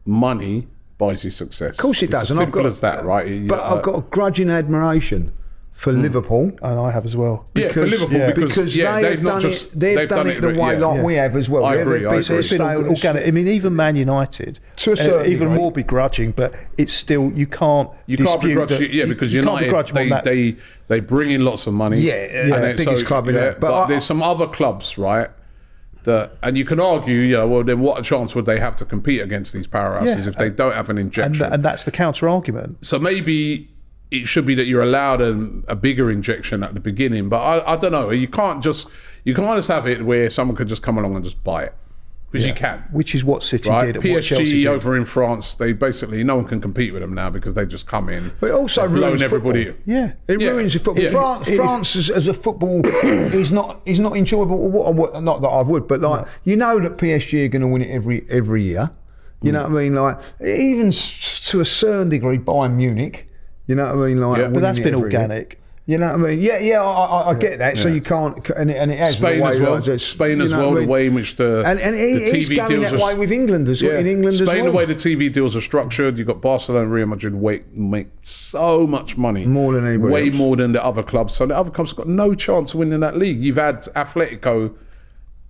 money buys you success. Of course it does. As simple as that, right? But I've got a grudging admiration for Liverpool, and I have as well. Because, for Liverpool, because they've done it the way like we have as well. I agree. It's been organic. I mean, even Man United, to a certain even degree, more begrudging, but it's still you can't begrudge because United they bring in lots of money. And biggest club in that. But there's some other clubs, right? And you can argue, you know, well, then what a chance would they have to compete against these powerhouses if they don't have an injection? And that's the counter argument. So maybe it should be that you're allowed a bigger injection at the beginning, but I don't know. You can't just have it where someone could just come along and just buy it, because you can. Which is what City did. And PSG what Chelsea did. over in France, they basically no one can compete with them now because they just come in. But it also ruins everybody. Football. Yeah, it ruins your football. France as a football is not enjoyable. Not that I would, but like you know that PSG are going to win it every year. You know what I mean? Like even to a certain degree, Bayern Munich. You know what I mean? Like, but that's been organic. You know what I mean? Yeah, I get that. So you can't, and it has Spain as well. Spain as well. The way in which the he's TV going deals that way with England as well. In England Spain, as well. The way the TV deals are structured, you've got Barcelona and Real Madrid make so much money, more than anybody way else. More than the other clubs. So the other clubs have got no chance of winning that league. You've had Atletico,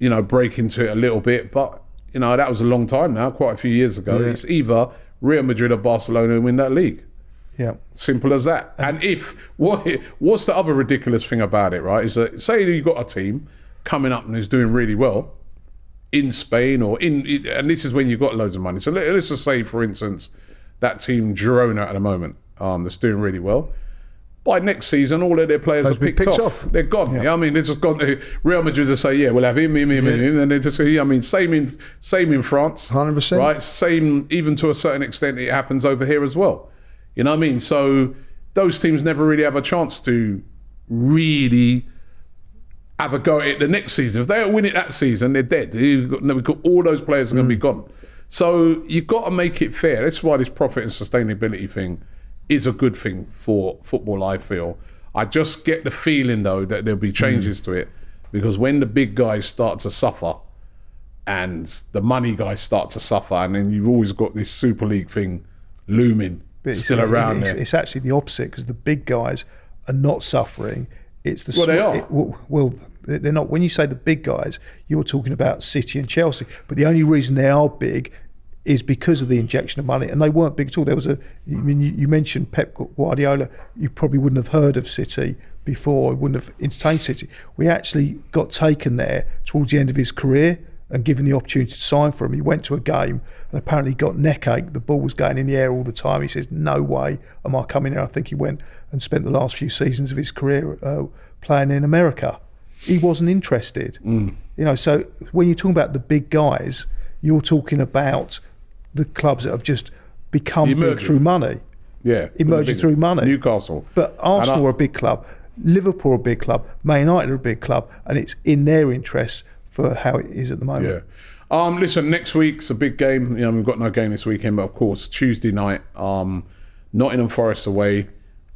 you know, break into it a little bit, but you know that was a long time now, quite a few years ago. It's either Real Madrid or Barcelona who win that league. Yeah, simple as that. And what's the other ridiculous thing about it, right? Is that say you've got a team coming up and is doing really well in Spain and this is when you've got loads of money. So let's just say, for instance, that team Girona at the moment that's doing really well. By next season, all of their players are picked off. They're gone. Yeah. You know what I mean, they've just gone to Real Madrid to say, yeah, we'll have him, and they just say, I mean, same in France, 100%, right? Same, even to a certain extent, it happens over here as well. You know what I mean? So those teams never really have a chance to really have a go at it the next season. If they don't win it that season, they're dead. We've got all those players are going to be gone. So you've got to make it fair. That's why this profit and sustainability thing is a good thing for football, I feel. I just get the feeling, though, that there'll be changes to it, because when the big guys start to suffer and the money guys start to suffer, and then you've always got this Super League thing looming. Still around there. It's actually the opposite, because the big guys are not suffering. It's the they are. They're not. When you say the big guys, you're talking about City and Chelsea. But the only reason they are big is because of the injection of money, and they weren't big at all. There was you mentioned Pep Guardiola. You probably wouldn't have heard of City before, wouldn't have entertained City. We actually got taken there towards the end of his career and given the opportunity to sign for him. He went to a game and apparently got neck ache. The ball was going in the air all the time. He says, no way am I coming here. I think he went and spent the last few seasons of his career playing in America. He wasn't interested. So when you're talking about the big guys, you're talking about the clubs that have just become big through money. Yeah. Emerging through money. Newcastle. But Arsenal are a big club, Liverpool are a big club, Man United are a big club, and it's in their interest for how it is at the moment. Yeah. Listen, next week's a big game. We've got no game this weekend, but of course, Tuesday night, Nottingham Forest away.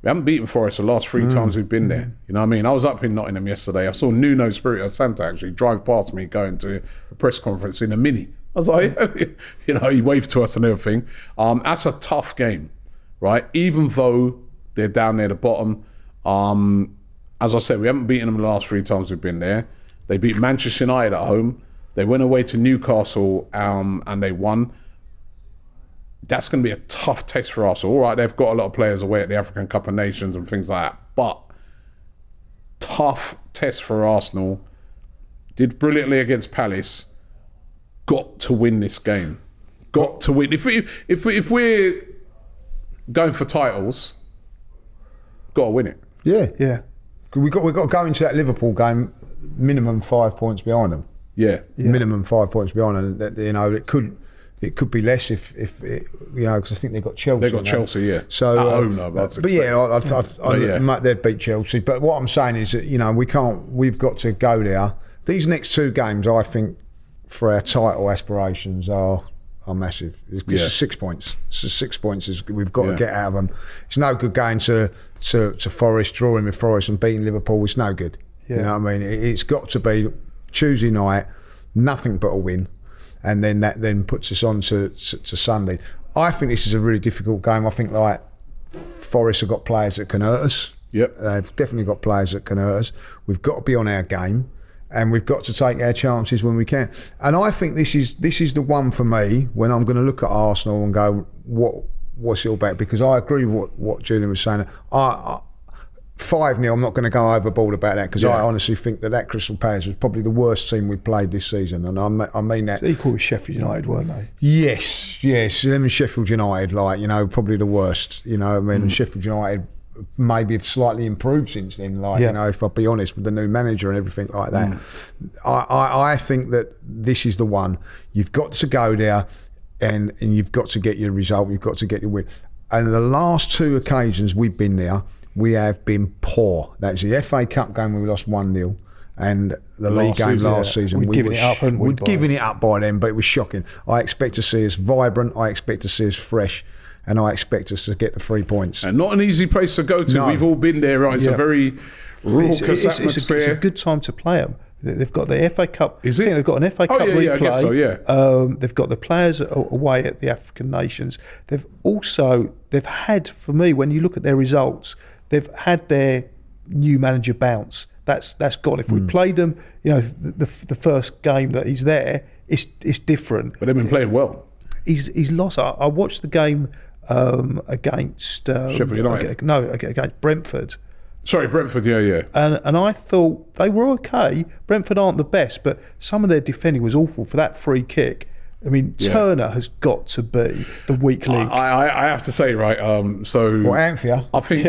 We haven't beaten Forest the last 3 times we've been there. You know what I mean? I was up in Nottingham yesterday. I saw Nuno Espirito Santo actually drive past me going to a press conference in a Mini. I was like, he waved to us and everything. That's a tough game, right? Even though they're down near the bottom. As I said, we haven't beaten them the last 3 times we've been there. They beat Manchester United at home. They went away to Newcastle and they won. That's going to be a tough test for us. All right, they've got a lot of players away at the African Cup of Nations and things like that. But tough test for Arsenal. Did brilliantly against Palace. Got to win this game. Got to win. If we're going for titles, got to win it. Yeah. We got to go into that Liverpool game minimum 5 points behind them. Yeah. Minimum 5 points behind them. It could be less if because I think they've got Chelsea. They've got Chelsea, yeah. So at home, though. They'd beat Chelsea. But what I'm saying is that we can't. We've got to go there. These next 2 games, I think, for our title aspirations are massive. It's 6 points. So 6 points we've got to get out of them. It's no good going to Forest, drawing with Forest and beating Liverpool. It's no good. Yeah. You know what I mean? It's got to be Tuesday night, nothing but a win. And then that puts us on to Sunday. I think this is a really difficult game. I think Forest have got players that can hurt us. Yep. They've definitely got players that can hurt us. We've got to be on our game, and we've got to take our chances when we can. And I think this is the one for me when I'm going to look at Arsenal and go, what's it all about? Because I agree with what Julian was saying. 5-0, I'm not going to go overboard about that because I honestly think that Crystal Palace was probably the worst team we've played this season, and I mean that. It's equal with Sheffield United, weren't they? Yes. Them and Sheffield United, probably the worst. And Sheffield United maybe have slightly improved since then. If I'll be honest, with the new manager and everything like that. I think that this is the one. You've got to go there, and you've got to get your result. You've got to get your win. And the last 2 occasions we've been there, we have been poor. That's the FA Cup game where we lost 1-0 and the league game last season. We'd given it up by then, but it was shocking. I expect to see us vibrant, I expect to see us fresh, and I expect us to get the 3 points. And not an easy place to go to. No. We've all been there, right? It's a very raucous atmosphere. It's a good time to play them. They've got the FA Cup. Is it? They've got an FA Cup replay. Yeah, I guess so, yeah. They've got the players away at the African nations. They've had, for me, when you look at their results, they've had their new manager bounce. That's gone. If we played them, the first game that he's there, it's different. But they've been playing well. He's lost. I watched the game against Sheffield United. Against Brentford. Sorry, Brentford. Yeah. And I thought they were okay. Brentford aren't the best, but some of their defending was awful for that free kick. I mean, Turner has got to be the weak link. I have to say, right. Anthea. I think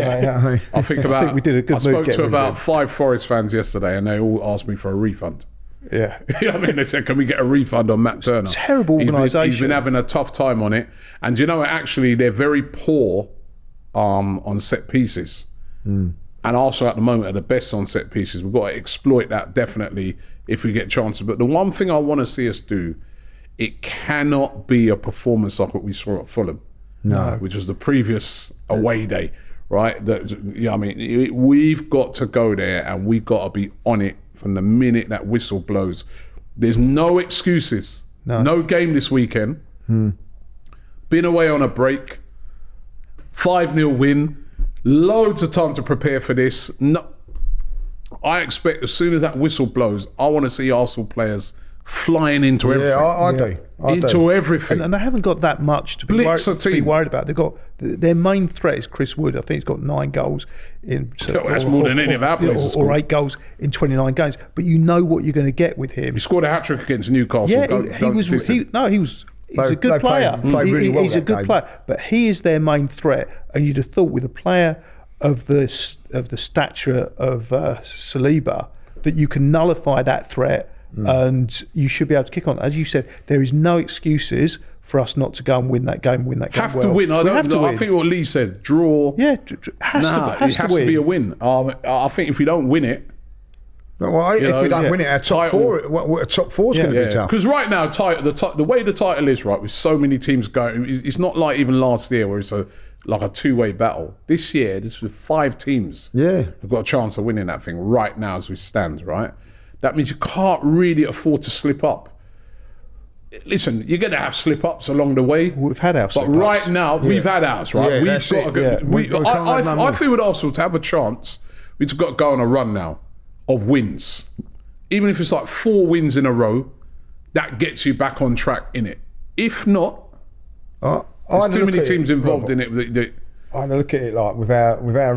we did a good move. I spoke to about 5 Forest fans yesterday, and they all asked me for a refund. Yeah. They said, "Can we get a refund on Matt Turner?" Terrible organisation. He's been having a tough time on it, and actually, they're very poor on set pieces. And also at the moment are the best on set pieces. We've got to exploit that definitely if we get chances. But the one thing I want to see us do, it cannot be a performance like what we saw at Fulham, which was the previous away day, right? We've got to go there and we've got to be on it from the minute that whistle blows. There's no excuses. No game this weekend. Been away on a break. 5-0 win. Loads of time to prepare for this. No, I expect as soon as that whistle blows, I want to see Arsenal players flying into everything. I do. Into everything. And they haven't got that much to be, worried about. They've got their main threat is Chris Wood. I think he's got 9 goals in. That's more than any of our players. Or 8 goals in 29 games. But you know what you're going to get with him. He scored a hat-trick against Newcastle. Yeah, he's a good player. He's a good player. But he is their main threat. And you'd have thought with a player of the stature of Saliba that you can nullify that threat. And you should be able to kick on. As you said, there is no excuses for us not to go and win that game. Have to win. I think what Lee said, draw. Yeah, has to be a win. I think if we don't win it, if we don't win it, our top four is going to be tough. Because right now, the way the title is, right, with so many teams going, it's not like even last year where it's like a two-way battle. This year, this with 5 teams. Yeah, have got a chance of winning that thing right now as we stand. Right. That means you can't really afford to slip up. Listen, you're going to have slip-ups along the way. We've had our slip-ups. But right now, we've had ours, right? Yeah, I feel with Arsenal, to have a chance, we've got to go on a run now of wins. Even if it's like 4 wins in a row, that gets you back on track in it. If not, there's too many teams involved in it. I look at it like with our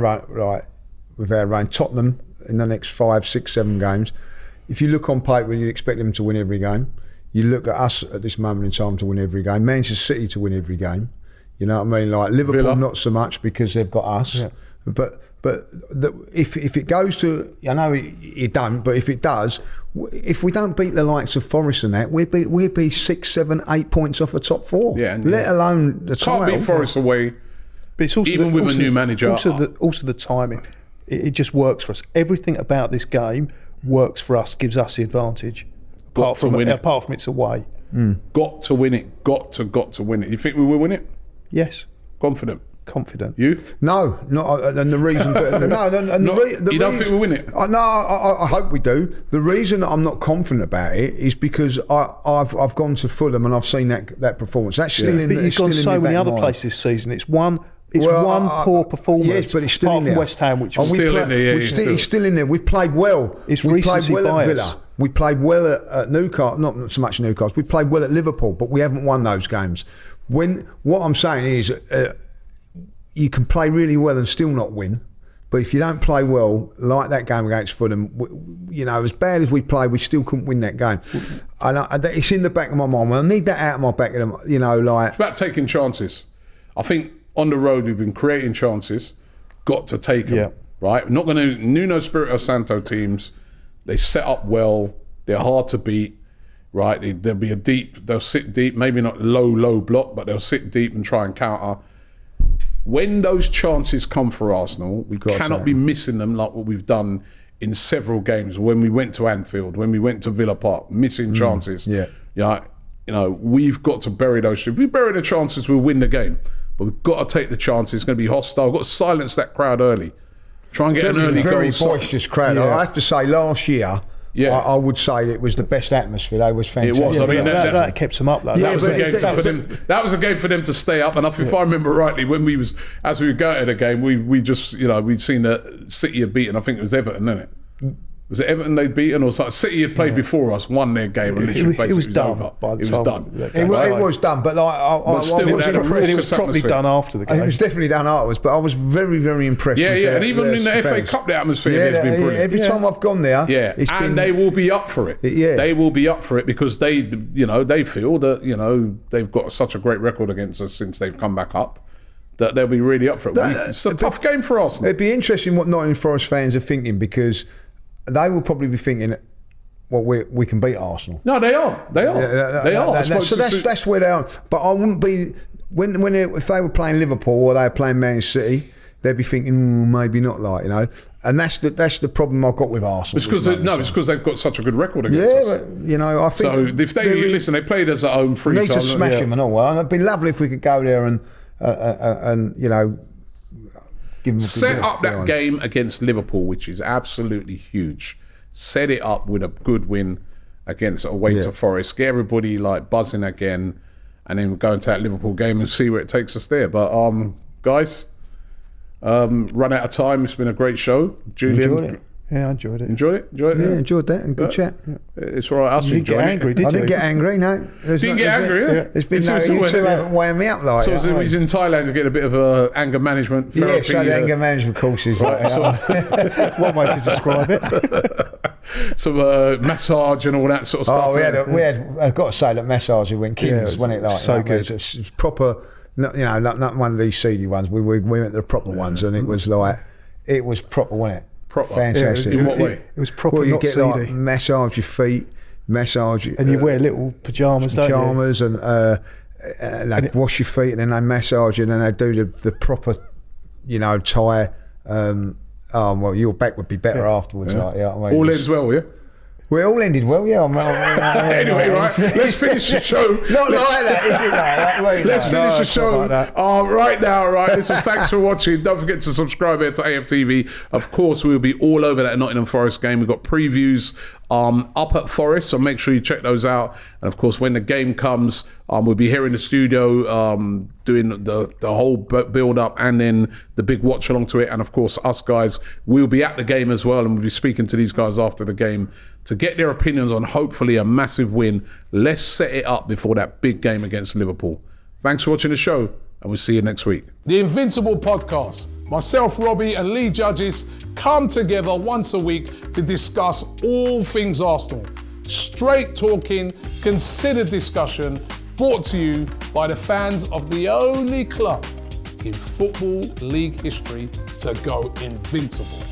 run, Tottenham in the next 5, 6, 7 games. If you look on paper, you expect them to win every game. You look at us at this moment in time to win every game. Manchester City to win every game. You know what I mean? Like Liverpool, Villa. Not so much because they've got us. Yeah. But if it goes to, I know it don't, but if it does, if we don't beat the likes of Forest and that, we'd be 6, 7, 8 points off the top 4. Yeah, let alone the title. Can't beat Forest away. But it's also even with a new manager. Also the timing. It just works for us. Everything about this game works for us, gives us the advantage. Apart from it's away. Got to win it. Got to win it. You think we will win it? Yes. Confident. You? No, not. And the reason, you don't think we'll win it? No, I hope we do. The reason I'm not confident about it is because I've gone to Fulham and I've seen that performance. That's still in. But you've gone so many other places this season. It's one poor performance. Yes, but it's still apart in from there. West Ham, which is still in there. He's still in there. We've played well. It's we played recency well bias. at Villa. We played well at Newcastle. Not so much Newcastle. We played well at Liverpool, but we haven't won those games. What I'm saying is, you can play really well and still not win. But if you don't play well, like that game against Fulham, as bad as we played, we still couldn't win that game. And it's in the back of my mind. I need that out of my back. It's about taking chances. I think on the road we've been creating chances. Got to take them. Yeah. Right? Not going to. Nuno Espirito Santo teams. They set up well. They're hard to beat. Right? They'll sit deep. Maybe not low block, but they'll sit deep and try and counter. When those chances come for Arsenal, we cannot be missing them like what we've done in several games. When we went to Anfield, when we went to Villa Park, missing chances. We've got to bury those. If we bury the chances, we'll win the game. But we've got to take the chances. It's going to be hostile. We've got to silence that crowd early. Try and get an early goal. Very boisterous crowd. Yeah. I have to say, last year, I would say it was the best atmosphere. They was fantastic. It was. I mean, that kept them up. That was a game for them to stay up. And if I remember rightly, when as we were going to the game, we just we'd seen that City had beaten. I think it was Everton, didn't it? Was it Everton they'd beaten or something? City had played before us, won their game, and literally basically it was done. Over. By the it time was done. It was done, but it was probably done after the game. It was definitely done afterwards, but I was very, very impressed. And even in the FA Cup, the atmosphere has been brilliant. Every time I've gone there, they will be up for it. They will be up for it because they feel that they've got such a great record against us since they've come back up. That they'll be really up for it. It's a tough game for Arsenal. It'd be interesting what Nottingham Forest fans are thinking because they will probably be thinking, well, we can beat Arsenal. No, they are. They are. So that's where they are. But I wouldn't be if they were playing Liverpool or they were playing Man City, they'd be thinking maybe not, And that's the problem I've got with Arsenal. It's because they've got such a good record against us. But, I think. So if they played us at home 3 times. We need to smash them and all. And it'd be lovely if we could go there and set up that game against Liverpool, which is absolutely huge. Set it up with a good win against away to Forest. Get everybody buzzing again, and then go into that Liverpool game and see where it takes us there. But guys, run out of time. It's been a great show. Julian, Yeah, I enjoyed it. Enjoyed it? Yeah, enjoyed that and good chat. It's all right. Us You didn't get enjoying angry, it. did I you? didn't get angry, no. Didn't get angry, yeah? There's been It's no, also you when- two haven't wound me up like So that. he's in Thailand to get a bit of anger management Yeah, therapy. so the anger management courses. One way to describe it. some massage and all that sort of stuff. we had. I've got to say that massage went Kings, Yeah, wasn't it? Like so that, mate? good. It's proper. Not one of these seedy ones. We went to the proper ones, and it was like it was proper, wasn't it? Proper. Fantastic. In what way? It was proper, Well, you not get seedy. like massage your feet, massage, And you wear little pyjamas, don't you? pajamas, and they wash your feet, and then they massage you, and then they do the proper, Thai. Well, your back would be better afterwards. Yeah. Like, I mean, All ends well, yeah? we all ended well, yeah. Anyway, right, let's finish the show. Not like that, is it? Like that? Let's finish the it's not show like that. right now, right? Listen, thanks for watching. Don't forget to subscribe here to AFTV. Of course, we'll be all over that Nottingham Forest game. We've got previews up at Forest, so make sure you check those out. And of course, when the game comes, we'll be here in the studio doing the whole build up and then the big watch along to it. And of course, us guys will be at the game as well, and we'll be speaking to these guys after the game to get their opinions on hopefully a massive win. Let's set it up before that big game against Liverpool. Thanks for watching the show, and we'll see you next week. The Invincible podcast. Myself, Robbie, and Lee Judges come together once a week to discuss all things Arsenal. Straight talking, considered discussion, brought to you by the fans of the only club in Football League history to go invincible.